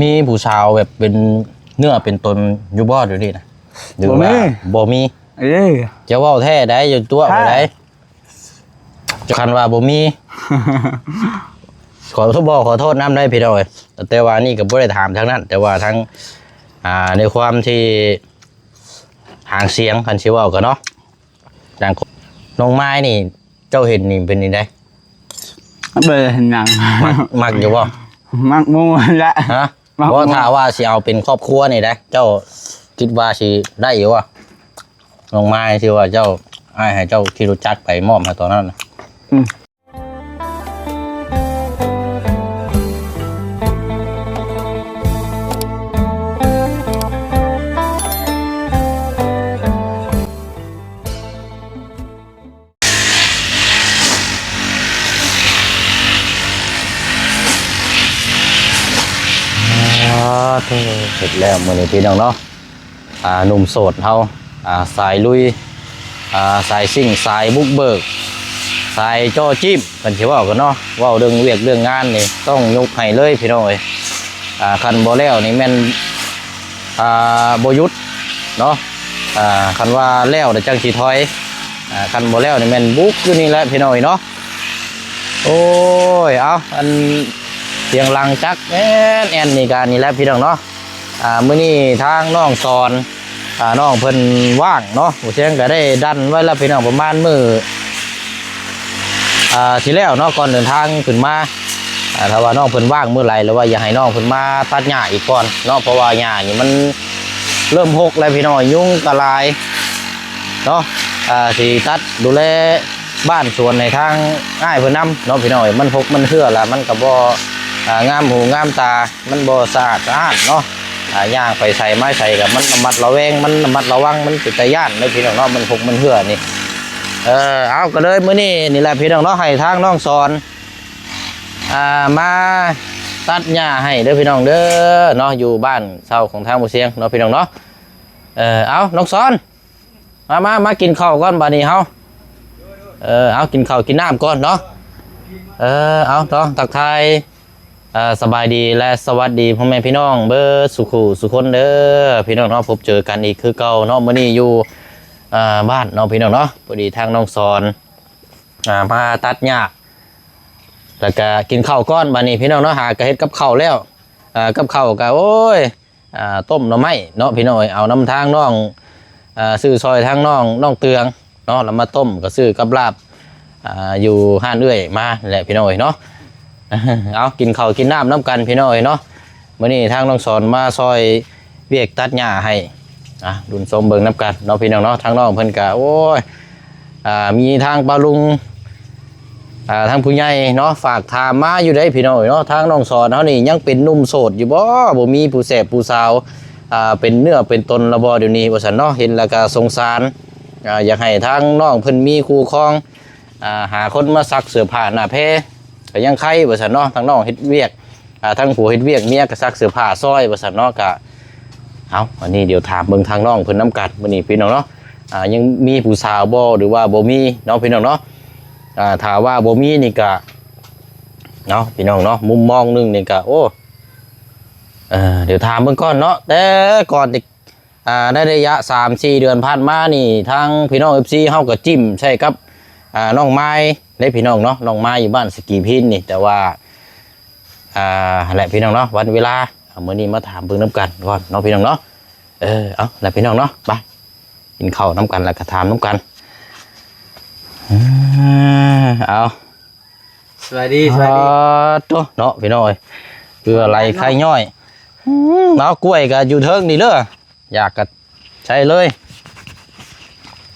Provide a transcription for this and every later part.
มีผู้ชาวแบบเป็นเนื้อเป็นตนอยู่บ่เดี๋ยวนี้นะหรือว่าบ่มีจะว่าแท้ได้อยู่ตัวบ่ได้คันว่าบ่มีขอโทษน้ำได้พี่น้อยแต่ว่านี่ก็บ่ได้ถามทั้งนั้นแต่ว่าทั้งในความที่ห่างเสียงคันสิเว้ากันเนาะดังน้องไม้นี่เจ้าเห็นนี่เป็นยังไงเบอร์หนังมักอยู่บ่มักมูละฮะเพราะถ้าว่าสิเอาเป็นครอบครัวนี่ได้เจ้าคิดว่าสิได้อยู่วะน้องไม้ที่ว่าเจ้าให้เจ้าที่รู้จักไปมอบให้ตอนนั้นเสร็จแล้วมื้อนี้พี่น้องเนาะหนุ่มโสดเฮาสายลุยสายซิ่งสายบุกเบิกสายจ้อจิ้มกันสิว่ากันเนาะเว้าเรื่องเวียกเรื่องงานนี่ต้องยกให้เลยพี่น้องเอ้ยคันบ่แล้วนี่แม่นบ่หยุดเนาะคันว่าแล้วเดี๋ยวจังสิถอยคันบ่แล้วนี่แม่นบุกอยู่นี่แหละพี่น้องเอ้ยเนาะโอ้ยเอาอันเสียงลังจักแอนนี่การนี่แหละพี่น้องเนาะมื้อนี้ทางน้องสอนน้องเพิ่นว่างเนาะผู้เชียงก็ได้ดันไว้แล้วพี่น้องประมาณมื้อสิแล้วเนาะก่อนเดินทางขึ้นมาถ้าว่าน้องเพิ่นว่างมื้อไหร่หรือว่าอยากให้น้องเพิ่นมาตัดหญ้าอีกก่อนเนาะเพราะว่าหญ้านี่มันเริ่มหกแล้วพี่น้องยุงกระลายเนาะสิตัดดูแลบ้านสวนในทางง่ายเพิ่นนำเนาะพี่น้องมันหกมันเหื่อละมันก็บ่งามหูงามตามันบ่สะอาดเนาะย่างไปใส่ไม้ใส่กับมันระมัดระแวงมันระมัดระวังมันติดตะย่านเลยพี่น้องเนาะมันหกมันเหื่อนี่เอาก็เลยมื้อนี้นี่แหละพี่น้องเนาะให้ทางน้องสอนมาตัดหญ้าให้เด้อพี่น้องเด้อเนาะอยู่บ้านเช่าของทางบ่เสียงเนาะพี่น้องเนาะเอาน้องสอนมากินข้าวก่อนบัดนี้เฮาเอากินข้าวกินน้ำก่อนเนาะเอาต้องทักทายสบายดีและสวัสดีพ่อแม่พี่น้องเบอร์สุขุสุคนเด้อพี่น้องเนาะพบเจอกันอีกคือเก่าเนาะมื้อนี้อยู่บ้านเนาะพี่น้องเนาะพอดีทางน้องสอนมาตัดหญ้าแล้วก็กินข้าวก้อนบัดนี้พี่น้องเนาะหากระเฮ็ดกับข้าวแล้วกับข้าวก็โอ้ยต้มหน่อไม้เนาะพี่น้องเอาน้ำทางน้องซื้อซอยทางน้องเตืองเนาะแล้วมาต้มก็ซื้อกับลาบอยู่ห้านเอื้อยมาแหละพี่น้องเนาะเอากินข้าวกินน้ำกันพี่น้อยเนาะมื้อนี้ทางน้องสอนมาซอยเวียกตัดหญ้าให้ดุนสมเบิ่งน้ำกันเนาะพี่น้องเนาะทางน้องเพิ่นก็โอ้ยมีทางปลาลุงทางผู้ใหญ่เนาะฝากถามมาอยู่ได้พี่น้อยเนาะทางน้องสอนเฮานี่ยังเป็นหนุ่มโสดอยู่บ่มีผู้แสบผู้สาวเป็นเนื้อเป็นตนละบ่เดี๋ยวนี้ว่าซั่นเนาะเห็นแล้วก็สงสารอยากให้ทางน้องเพิ่นมีคู่ครองหาคนมาซักเสื้อผ้าหน้าแพรก็ยังไข่บริษัทเนาะทั้งน้องเฮ็ดเวียกทั้งผัวเฮ็ดเวียกเมียก็ซักเสื้อผ้าซอยบริษัทเนาะก็เอาวันนี้เดี๋ยวถามเบิ่งทางน้องเพิ่นน้ำกัดมื้อนี้พี่น้องเนาะยังมีผู้สาวบ่หรือว่าบ่มีเนาะพี่น้องเนาะถ้าว่าบ่มีนี่ก็เนาะพี่น้องเนาะมุมมองนึงนี่ก็โอ้เดี๋ยวถามเบิ่งก่อนเนาะแต่ก่อนได้ระยะ 3-4 เดือนผ่านมานี่ทางพี่น้อง FC เฮาก็จิ้มใช่ครับน้องไม้ได้พี่น้องเนาะน้องไม้อยู่บ้านสกีพินนี่แต่ว่าแหละพี่น้องเนาะวันเวลามื้อนี้มาถามเบิ่งน้ำกันก่อนเนาะพี่น้องเนาะเอาแหละพี่น้องเนาะไปกินข้าวน้ำกันแล้วก็ถามน้ำกันเอาสวัสดีตัวเนาะพี่น้อยคืออะไรไข่ย่อยเนาะกล้วยก็อยู่เทิงนี่เด้ออยากก็ใช้เลย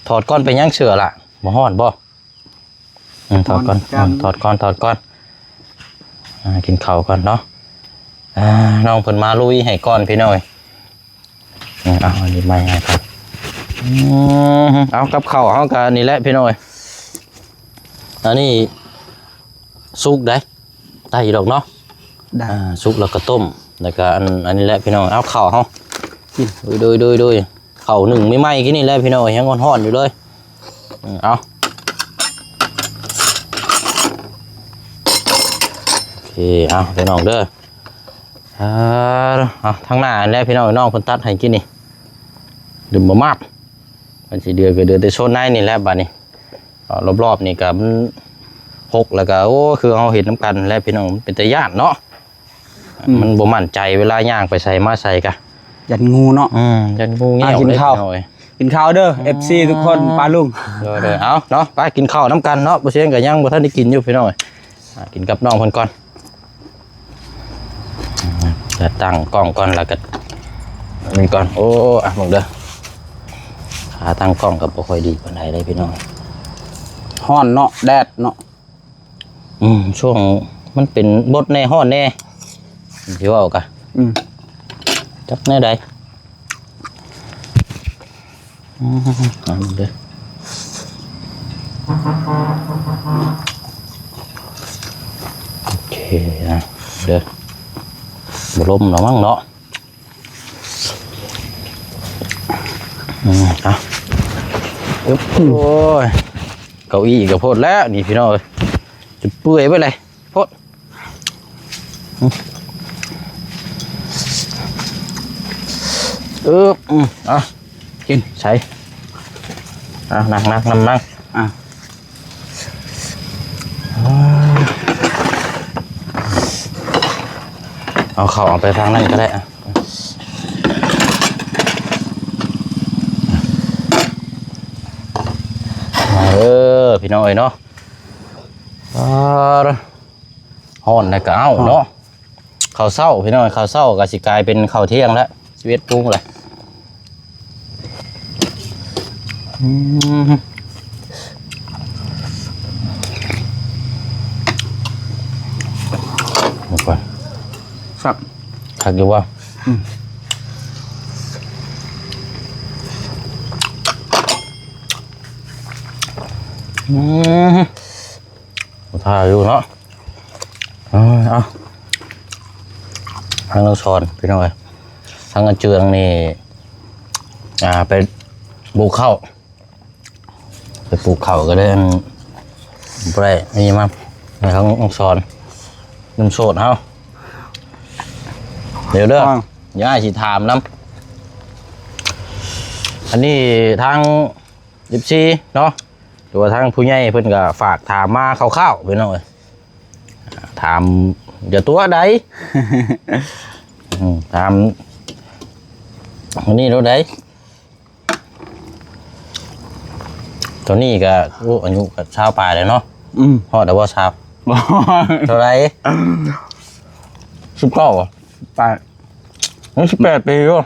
ถอดก้อนไปยังเสือล่ะบ่ฮ้อนบ่ถอดก่อนถอดก่อนกินข้าวก่อนเนาะน้องเพิ่นมาลุยให้ก่อนพี่น้อยเอาอันนี้ไม่ให้ครับเอากับข้าวเอากันนี่แหละพี่น้อยอันนี้สุกได้ดอกเนาะสุกแล้วก็ต้มแล้วก็อันนี้แหละพี่น้อยเอาข้าวเฮาดูข้าวหนึ่งไม่ไหม้กินนี่แหละพี่น้อยยังร้อนๆอยู่เลยเอาโอเคเอาพี่น้องเด้อ เอาทางหน้าแล้วพี่น้องเพิ่นตัดให้กินนี่ดื่มบ่มากมันสิเดือดก็เดือดแต่โซนในนี่แหละบัดนี้รอบๆนี่ก็มันหกแล้วก็โอ้คือเฮาเห็นน้ำกันแล้วพี่น้องมันเป็นตาย้านเนาะมันบ่มั่นใจเวลาย่างไปใส่มาใส่กะ ยันงูเนาะ ยันงูเงี้ยว กินข้าว เลย กินข้าวเด้อ FC ทุกคนปลาลุง เด้อเอาเนาะไปกินข้าวน้ำกันเนาะบ่เสียงก็ยังบ่ทันได้กินอยู่พี่น้องกินกับน้องเพิ่นก่อนจะตั้งกล้องก่อนแล้วก็นี่ก่อนโอ้อ่ะมึงเด้อขาตั้งกล้องก็บ่ค่อยดีปานใดเลยพี่น้อง ฮ้อนเนาะแดดเนาะ ช่วงมันเป็นบดแน่ฮ้อนแน่สิเว้ากะจักแน่ใดมึงเด้อโอเคนะเด้อบลมเนาะมั้งเนาะเอาอึ๊บโอ้ยเก้าอี้กับโพดแล้วนี่พี่น้องเอ้ยจะเปื่อยไปเลยโพดอ่ะกินใช้นั่งนำนั่งเอาเข้าเอาไปทางนั้นก็ได้พี่น้องเอ้ยเนาะฮ้อนแล้วก็เอาเนาะข้าวเช้าพี่น้องข้าวเช้าก็สิกลายเป็นข้าวเที่ยงแล้วชีวิตปรุงเลยหมดก่อน ครับ คักอยู่ว่าท่าอยู่เนาะเอาทางเราสอนพี่น้องเอ้ยทางกระเจืองนี่ไปปลูกข้าวไปปลูกข้าวก็ได้บ่ได้มีมั้งในทางองสอนนุ่มโสดเฮาเดี๋ยวเด้อย่าสิถามน้ำอันนี้ทาง14เนาะหรือว่าทางผู้ใหญ่เพิ่นก็ฝากถามมาคร่าวๆพี่น้องเอ้ยถามอย่าตัวใด ถามอันนี้รถใดตัวนี้ก็อายุก็ชาวป่าเลยเนาะฮอดแต่ว่าชาวเท่าไร19 18 ปีอยู่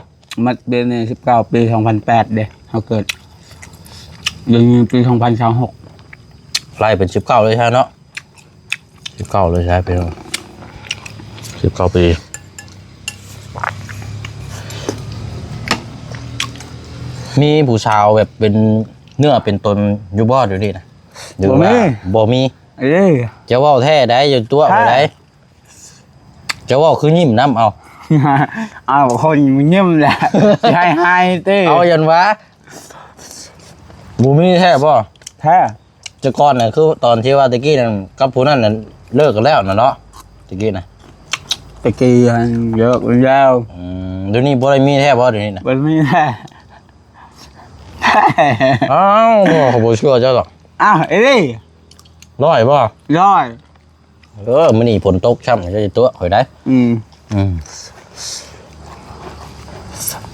มัดเดือนนี้19 ปี 2008เด้เขาเกิดเดือนปี 2026 ไล่เป็น19เลยใช่เนาะ19เลยใช่พี่น้อง19 ปีมีผู้ชาวแบบเป็นเนื้อเป็นตนอยู่บ่เดี๋ยวนี้นะเดี๋ยวว่าบ่มีจะว่าแท้ได้อยู่ตัวไปได้จะว่าคือยิ้มน้ำเอา เอาคนมันเงียบแหละให้เต้ เอายันวะบ่มีแท้บ่ แท้ จะก่อนน่ะคือตอนที่ว่าตะกี้นั่นกับผู้นั้นน่ะเลิกกันแล้วน่ะเนาะตะกี้น่ะ ตะกี้เยอะแล้ว เดี๋ยวนี้บ่ได้มีแท้บ่เดี๋ยวนี้น่ะ มันไม่แท้ อ้าวบ่บ่เชื่อเจ้าหรอก อ้าวเอ้ย ร้อยบ่ ร้อย มื้อนี้ฝนตกช่ำจะตัวข่อยได้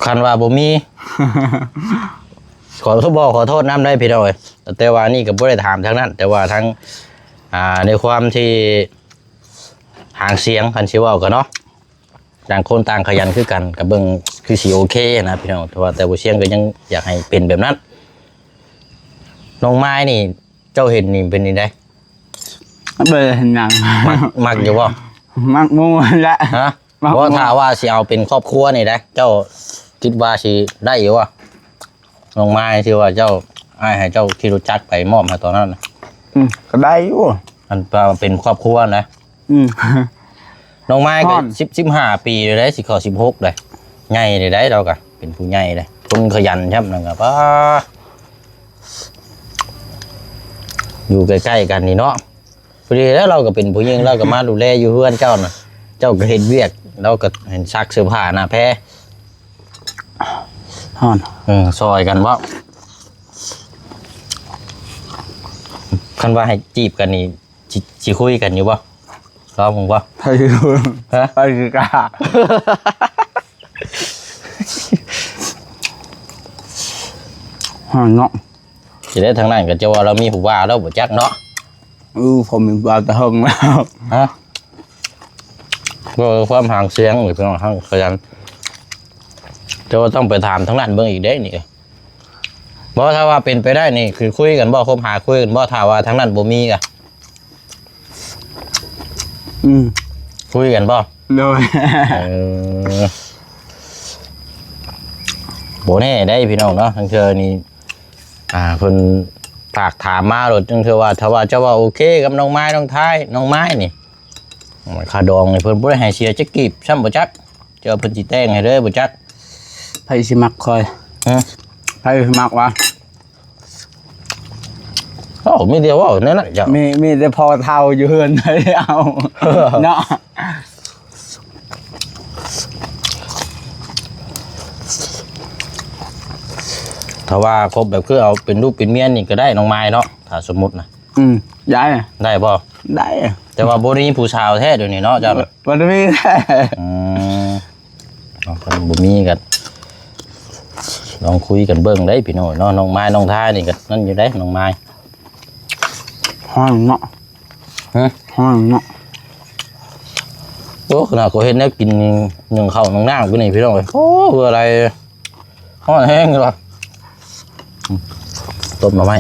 คันว่าบ่มี ขอโทษน้ำได้พี่น้อยแต่ว่านี่ก็บ่ได้ถามทางนั้น แต่ว่าทั้งในความที่ห่างเสียงคันสิเว้ากันเนาะต่างคนต่างขยันคือกันกับเบิ่งคือสิโอเคนะพี่น้องแต่บ่เสียงก็ยังอยากให้เป็นแบบนั้นน้องไม้นี่เจ้าเห็นนี่เป็นนี่ได้ เบอร์หนัง มักอยู่บ่ มักมูละ ฮะบ่ถ้าว่าสิเอาเป็นครอบครัวนี่ได้เจ้าคิดว่าสิได้อยู่บ่น้องไม้ที่ว่าเจ้าอ้ายให้เจ้าที่รู้จักไปมอบให้ตอนนั้นน่ะ ก็ได้อยู่ มันเป็นครอบครัวนะน้องไม้ก็15 ปีเลยได้สิเข้า16เลยใหญ่เลยได้เราก็เป็นผู้ใหญ่เลยคนขยันใช่มั้ยครับอยู่ใกล้ๆกันนี่เนาะพอดีแล้วเราก็เป็นผู้หญิงเราก็มาดูแลอยู่เพื่อนเจ้าน่ะเจ้าก็เฮ็ดเวียก เราก็เห็นซักเสื้อผ้าหน้าแพ้ ฮ้อน ซอยกันว่าคันว่าให้จีบกันนี่สิคุยกันอยู่บ่รอผมบ่ ไผรู้ ฮะ ไผคือกล้าฮ้อนเนาะ สิได้ทางนั้นก็จะว่าเรามีผู้ว่าแล้วบ่จักเนาะ ผมมีบาตะหงแล้ว ฮะบ่ความห่างเสียงหรือเพิ่นว่าห่างขยันแต่ว่าต้องไปถามทางนั้นเบิ่งอีกเด้นี่บ่ถ้าว่าเป็นไปได้นี่คือคุยกันบ่คบหาคุยกันบ่ถ้าว่าทางนั้นบ่มีก็ คุยกันบ่ เลย โบแน่ได้พี่น้องเนาะทั้งเธอนี่เพิ่นฝากถามมาโดดจังเธอว่าถ้าว่าเจ้าว่าโอเคกับน้องไม้น้องท้ายน้องไม้นี่ค่าดองนี่เพิ่นบ่ได้ให้เสียจักกีบซ้ำบ่จักเจ้าเพิ่นสิแต่งให้เด้อบ่จัก ไผสิมักคอย ฮะ ไผสิมักวะ โอ้มีเดียวว่านั่นน่ะเจ้า มีแต่พอเท่าอยู่เฮือนไผเอาเนาะ ถ้าว่าคบแบบคือเอาเป็นลูกเป็นเมียนี่ก็ได้น้องไม้เนาะถ้าสมมุตินะ ย้าย ได้บ่ ได้ แต่ว่าบ่ได้มีผู้ชาวแท้เดี๋ยวนี้เนาะเจ้าน่ะ มันมีแค่ เอาคนบ่มีกันลองคุยกันเบิ่งได้พี่น้อยเนาะน้องไม้น้องท้ายนี่ก็นั่นอยู่ได้น้องไม้ ห้องเนาะ ฮะ ห้องเนาะ โอ้ขนาดเขาเห็นแล้วกินหนึ่งข้าวหนึ่งน้ำกูนี่พี่น้องเลยโอ้เพื่ออะไรห้อนแห้งเลยต้มมาไหม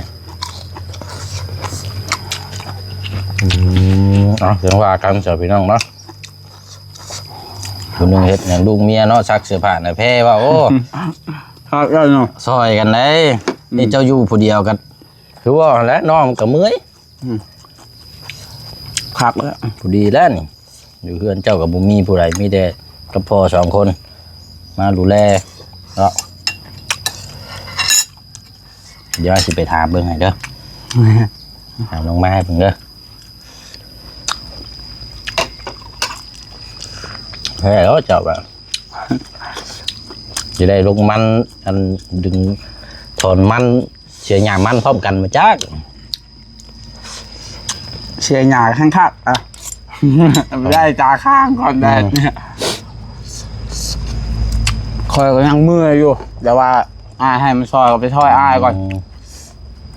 เสียงว่ากันเสียพี่น้องเนาะคนหนึ่งเห็ดอย่างลูกเมียเนาะซักเสื้อผ้าในแพร่ว่าโอ้ ครับได้เนาะ ซอยกันได้นี่เจ้าอยู่ผู้เดียวกันคือว่าแล้วน้องกับเมื่อย คักแล้ว ผู้ดีแล้วนี่อยู่เพื่อนเจ้ากับบุมีผู้ใดมีแต่กับพ่อสองคนมาดูแลเนาะเดี๋ยวสิไปถามเบิ่งให้เด้อถามน้องไม้เบิ่งเด้อเฮ้ยแล้วเจ้าแบบจะได้ลงมันอันดึงถอนมันเสียหยามันพร้อมกันมาจัก เชียร์หยาข้างคักอ่ะ ได้จ่าข้างก่อนได้เนี่ยคอยก็ยังเมื่อยอยู่แต่ว่าอ้ายให้มันซอยก็ไปช่อยอ้ายก่อน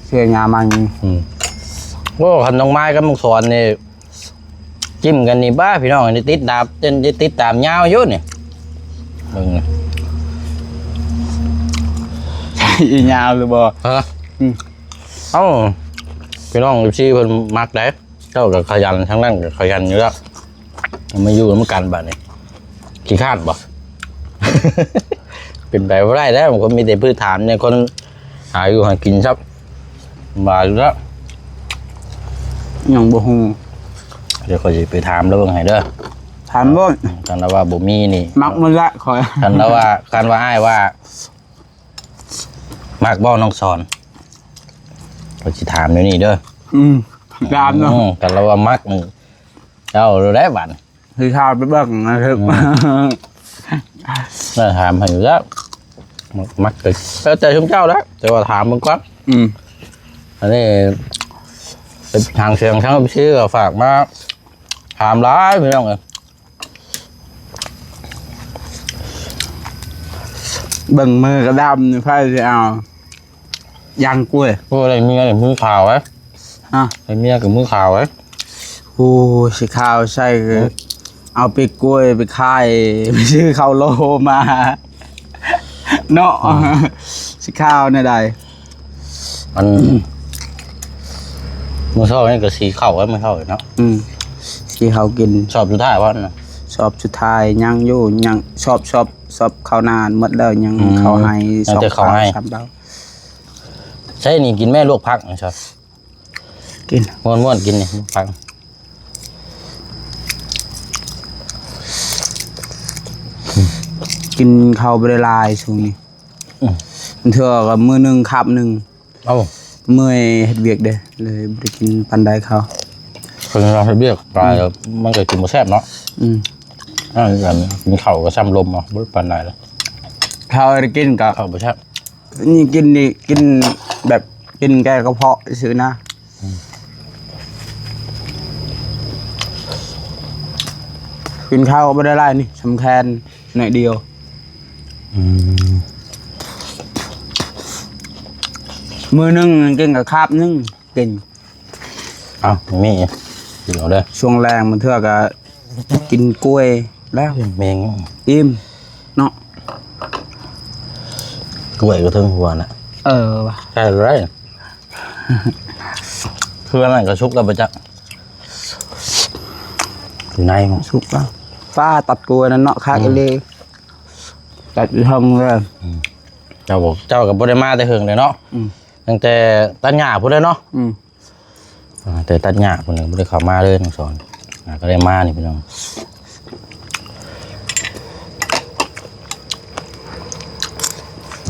เชียร์หยามัน โอ้คันน้องไม้กับมุกสอนนี่จิ้มกันนี่บ้าพี่น้องนี่ติดดาบเต้นติดตามยาวอยู่นี่มึง อีหยาหรือบ่ ฮะเอ้าพี่น้องชีเพิ่นมักได้เจ้ากับขยันทั้งนั้นกับขยันอยู่แล้วมาอยู่ร่วมกันบัดนี้ขี้คร้านบ่ เป็นไปบ่ได้แล้วผมก็มีแต่พื้นฐานเนี่ยคนหาอยู่หากินครับมาอยู่แล้ว ยังบ่ฮู้ เดี๋ยวเขาจะไปถามแล้วเบิ่งให้เด้อ ถามบ่ กันแล้วว่าบ่มีนี่ มักมันละคอย กันแล้วว่ากันว่าอ้ายว่ามักบ่น้องสอนเขาสิถามเดี๋ยวนี้เด้อ ดามเนาะ กันแล้วว่ามักนี่เจ้ารู้ได้บัด คือข้าวไปเบิ่งนะครับ น่าถามให้อยู่แล้วมักก็แล้วแต่ชุมเจ้าแล้วแต่ว่าถามมึงก่อนอันนี้เป็นทางเสียงทั้งพี่ก็ฝากมาถามร้ายพี่น้องเอ้ย เบิ่งมือกระดำนี่ไผสิเอายังกล้วย พวกอะไรเมียเนี่ยมือขาวไว้ ไอ้เมียกับมือขาวไว้ โอ้สิข้าวใช่คือเอาไปกล้วยไปขายไปซื้อข้าวโลมาเนาะสิข้าวในใด มันมือเท่านี่ก็สีเข่าไว้มือเท่าเนาะ สิเขากิน ชอบสุดท้ายว่านะ สอบสุดท้ายยังอยู่ยังสอบข้าวนานหมดแล้วยังเขาให้สอบข้าวซ้ำเรา ใช่นี่กินแม่ลวกพักนะครับ กิน ม้วนกินนี่พัก กินข้าวบริลายช่วงนี้เถื่อกับมือหนึ่งคำหนึ่ง เอ้า เมื่อยเฮ็ดเวียกเด้เลยบ่ได้กินปันใดเขา คนเราให้เบี้ยปลายแล้วมันก็กินมาแซ่บเนาะ กันกินข้าวก็ซ้ำลมอ่ะบ่ปานใดแล้ว ข้าวได้กินกับ ข้าวบ่ใช่ นี่กินแบบกินแก้กระเพาะซื้อนะกินข้าวไม่ได้ไรนี่สำคัญหน่อยเดียวมือนึงกินกับคาบนึงกิน อ้าวมีกินเอาเด้อ ช่วงแรงมันเท่ากับกินกล้วยแล้ว แมง อิ่มเนาะ กล้วยก็ถึงหัวน่ะ ว่ะ ใช่ไรคืออะไรก็ชุบกับประจักอยู่ในมั้ง สุกแล้วฟ้าตัดกล้วยนั่นเนาะคากันเลยตัดอยู่ทำเลย เจ้าบอกเจ้ากับบ่ได้มาแต่เฮิงเลยเนาะตั้งแต่ตัดหญ้าพุ่นเลยเนาะแต่ตัดหญ้าพุ่นนึงบ่ได้เข้ามาเลยน้องสอนก็ได้มานี่พี่น้อง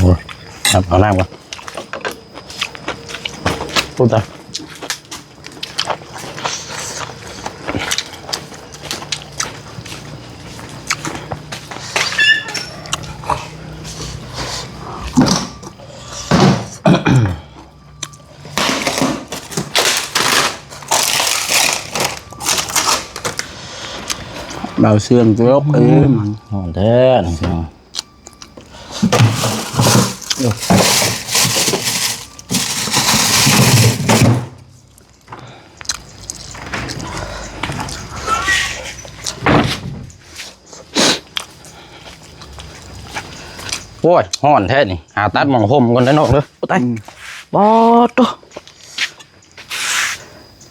โอ้ยเอาน้ำก่อนปุ๊บตาเบาเสื่องตัวกมัน หอมแท้นี่พี่น้องโอ้ยห่อนแท้นี่หาตัดหมองห่มก่อนได้นอกเลยโอ้ตายบอดตัว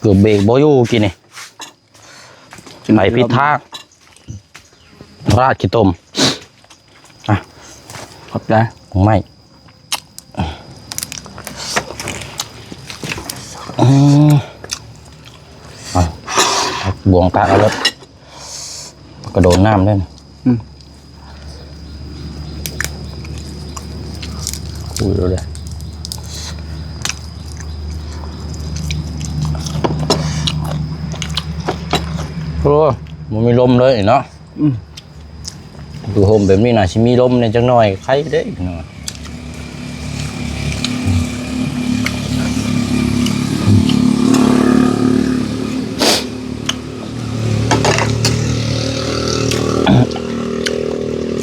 เกือบเบรกบ่อยู่กินนี่ไหลพิษทางราดขี้ต้มอ่ะ ขอบใจ ไม่บวงตาแล้วกระโดดน้ำด้วยนะคุยเลยโอ้มันมีลมเลยเนาะดูโฮมแบบนี้นะชิมีลมเนี่ยจังหน่อยใครได้เนาะ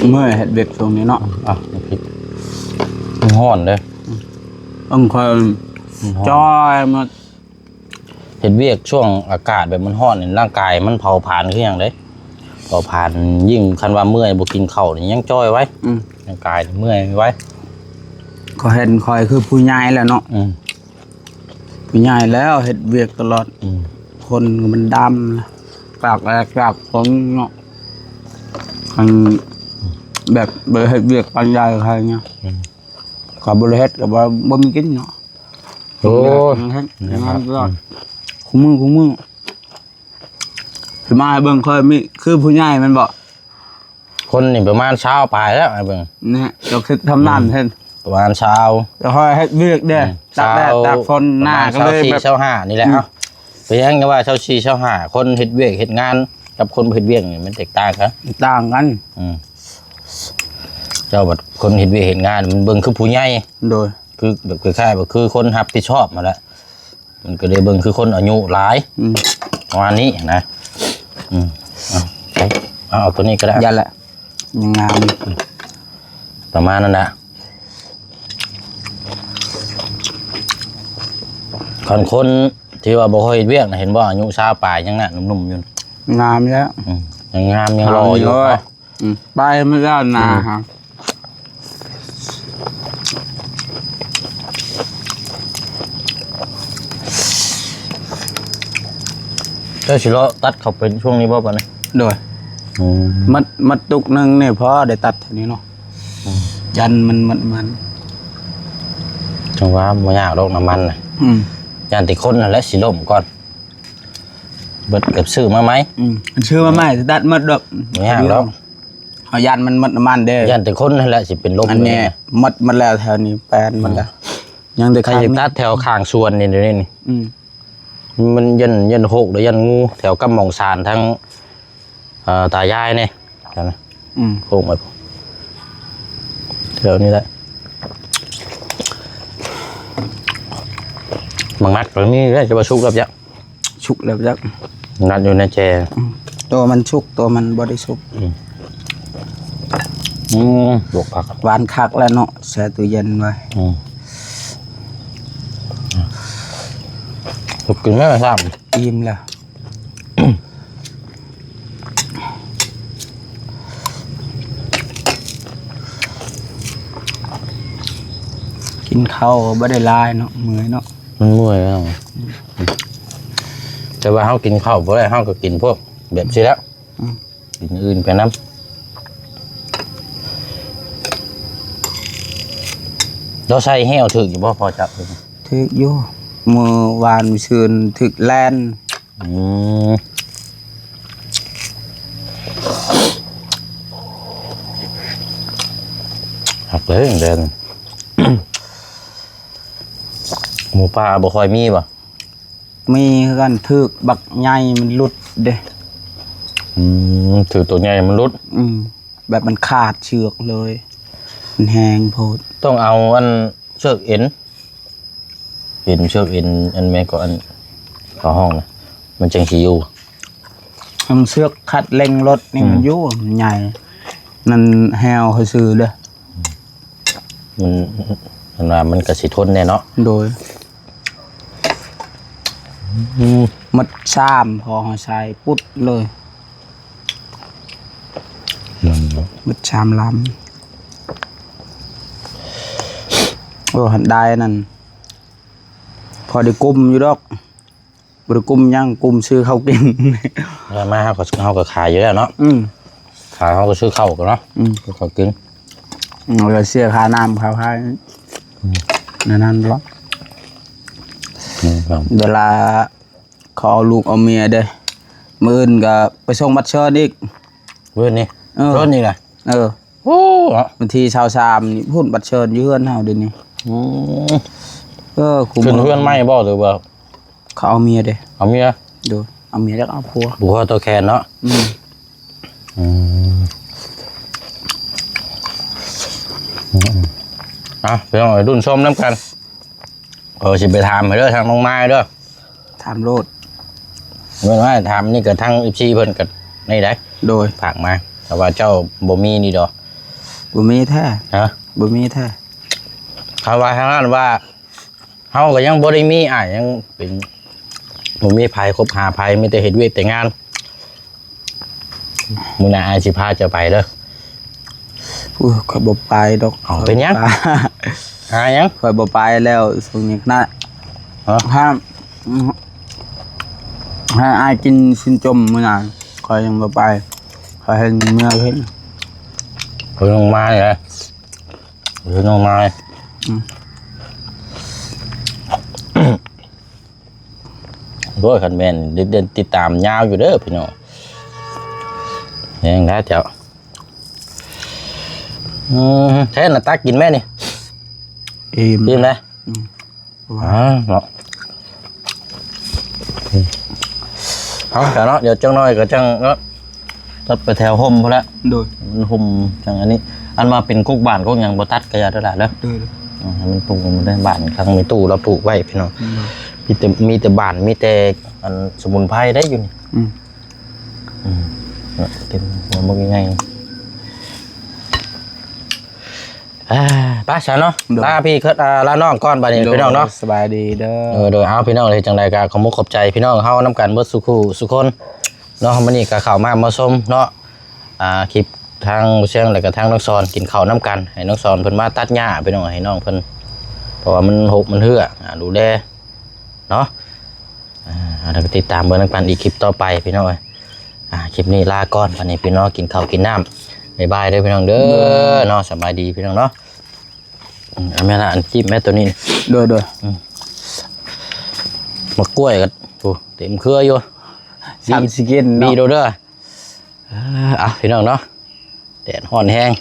เมื่อเห็ดเบ็ดตรงนี้เนาะผิดห้อนเลยต้องคอยจอยมาเห็ดเวียกช่วงอากาศแบบมันห้อนร่างกายมันเผาผลาญขึ้นอย่างเลยเผาผลาญยิ่งคันว่าเมื่อยบ่กินข้าวนี่ยังจ้อยไว้ร่างกายเมื่อยไว้ก็เห็นคอยคือผู้ใหญ่แล้วเนาะผู้ใหญ่แล้วเห็ดเวียกตลอดคนมันดำกากแรกกากผมเนาะมันแบบบริเฮ็ดเวียกปัญญาใครเงี้ยกับบริเฮ็ดกับบ่มีกินเนาะโอ้งานก็คุ้มมือถึงมาเบิ่งคอยมีคือผู้ใหญ่มันบอกคนนี่ประมาณเช้าปลายแล้วไอ้เบิ่งนี่เราคิดทำนั่นเห็นประมาณเช้าจะคอยเฮ็ดเวียกเด้ตากแดดตากฝนหน้าก็เลยแบบเช้าห้านี่แหละไปยังก็ว่าเช้า4เช้า5คนเฮ็ดเวียกเฮ็ดงานกับคนเฮ็ดเวียกนี่มันแตกต่างกันเจ้าบัดคนเฮ็ดเวียกเฮ็ดงานมันเบิ่งคือผู้ใหญ่โดยคือแบบคล้ายๆแบบคือคนรับผิดชอบมาแล้วมันก็เลยเบิ่งคือคนอายุหลายประมาณนี้นะเอาตัวนี้ก็ได้ยันแหละยังงามประมาณนั้นนะคนที่ว่าบ่ค่อยเวียกนะเห็นบ่อายุชาปลายยังน่ะหนุ่มๆอยู่งามแล้วยังงามยังรออยู่ไปไม่ได้นาฮะเจ้าชิโร่ตัดเขาเป็นช่วงนี้บ่ปะเนี่ยโดยมัดตุกนึงเนี่ยเพราะได้ตัดทีนี้เนาะยันมันจังว่าบ่ยากดอกน้ำมันน่ะยันติคนนั่นแหละสิล่มก่อนเบิดกับซื้อมาไหมซื้อมาไหมตัดมัดดอกบ่ยากดอกเอายันมันมัดน้ำมันเด้ยันติคนนั่นแหละสิเป็นลมอันนี้มัดแล้วแถวนี้แปลนมันแล้วยังแต่ใครจะตัดแถวข้างสวนนี่เดี๋ยวนี้นี่มันยันหกหรือยันงูแถวกำมองสารทั้งตายายเนี่ย กันนะโค้งมาแถวนี้แหละมังนัดตรงนี้ได้จะมาชุกแล้วจ้ะ ชุกแล้วจัก นัดอยู่ในแจ ตัวมันชุกตัวมันบ่ได้ชุก ลวกผัก หวานคักแล้วเนาะแช่ตู้เย็นไว้ ถูกกินไหมล่ะซ้ อิ่มแล้วกินข้าวบ่ได้หลายเนาะเมื่อยเนาะ ำมันเมื่อยแล้วแต่ว่าเขากินข้าวบ่ได้เขาก็กินพวกแบบนี้แล้วกินอื่นไปน้ำเราใส่แห้วถึกอยู่บ่พอจับเลย ถึกอยู่มื้อวานมื้อซื่นถึกแลน หักเลยอย่างเดิน หมูป่าบ่ค่อยมีป่ะ มีคือกันถึกบักใหญ่มันหลุดเด้ ถือตัวใหญ่มันรุด แบบมันขาดเชือกเลยมันแห้งโพด ต้องเอาอันเชือกเอ็นเชือกเอ็นอันแม่ก็อันเข้าห้องนะมันจังสิอยู่ มันเชือกคัดเร่งรถนี่มันอยู่มันใหญ่นั่นแฮวซื่อเด้อ มันว่ามันก็สิทนแน่เนาะ โดยมัดซ้ำพอเฮาใส่ปุ๊ดเลยมัดซ้ำลำโอ้หันได้นั่นพอได้กุมอยู่ดอกบ่ได้กุมยังกุมซื้อเขากิน แล้วมาเฮาก็ขายอยู่แล้วเนาะขายเฮาก็ซื้อข้าวกันเนาะก็กิน เราเสียค่าน้ำค่าไฟนั่นหรอกเวลาเขาเอาลูกเอาเมียเด้มื้ออื่นก็ไปส่งบัตรเชิญอีก เว้ยนี่รถนี่แหละ โอ้บางทีชาว3นี่พูดบัตรเชิญอยู่เฮือนเฮาเดี๋ยวนี้คุม ขึ้นเพื่อนไม่บ่หรือว่า เขาเอาเมียเด้ เอาเมีย ดูเอาเมียแล้วเอาผัว ผัวตัวแคนเนาะไปลองไอ้รุ่นส้มน้ำกันสิไปถามไปเด้อทางน้องไม้เด้อ ถามโลด เมื่อวานถามนี่ก็ทาง14เพิ่นก็นี่ได้ โดย ฝากมาแต่ว่าเจ้าบ่มีนี่ดอก บ่มีแท้ ฮะ บ่มีแท้ เขาว่าทางนั้นว่าเฮาก็ยังบ่ได้มียังเป็นบ่มีภัยคบหาภัยมีแต่เฮ็ดเวียกแต่งานมื้อหน้าอ้ายสิพาเจ้าไปเด้อ ข่อยบ่ไปดอก เอาเป็นหยัง ยัง ข่อยบ่ไปแล้วช่วงนี้นะห้ามให้อายกินสินจมมื้อหน้าข่อยยังบ่ไปข่อยให้เมื่อเพิ่น เพิ่นลงมาเลยเพิ่นลงมาโดยคันแม่นเดินติดตามยาวอยู่เด้อพี่น้องยังได้เจ้าแท้น่ะตักกินแม่นี่ อิ่ม อิ่มเลยเนาะเอาแต่เนาะเดี๋ยวจังน้อยก็จังเนาะตัดไปแถวห่มพอละ โดย ห่มจังอันนี้อันมาเป็นกุ๊กบ้านกุ๊กหยังบ่ตัดก็อย่าได้ละเด้อ โดย ให้มันปลูกมันได้บ้านครั้งมีตู้เราปลูกไว้พี่น้องมีแต่บ้านมีแต่อันสมุนไพรได้อยู่นี่เต็มหัวมันยังไงป้าฉันเนาะลาพี่ลาน้องก้อนบาดนี้พี่น้องเนาะ สบายดีเด้อ โดยเอาพี่น้องเลยจังใดก็ขอมุกขอบใจพี่น้องเฮานํกันเบิดสุขสุคนเนาะมื้อนี้ก็เข้ามาชมเนาะคลิปทางเชียงแล้วก็ทางน้องซอนกินข้าวนํกันให้น้องซอนเพิ่นมาตัดหญ้าพี่น้องให้น้องเพิ่นเพราะว่ามันหกมันเหือดูแลเนาะแล้วก็ติดตามเบิ่งนํกันอีกคลิปต่อไปพี่น้องคลิปนี้ลาก่อนวันนี้พี่น้องกินข้าวกินน้ำบ๊ายบายเด้อพี่น้องเด้อเนาะสบายดีพี่น้องเนาะแม่ละอันจิ้มแม่ตัวนี้ โดย มะกล้วยก็เต็มเครืออยู่ 3สิกิน บี เนาะ โดเด้อพี่น้องเนาะแดดร้อนแห้ง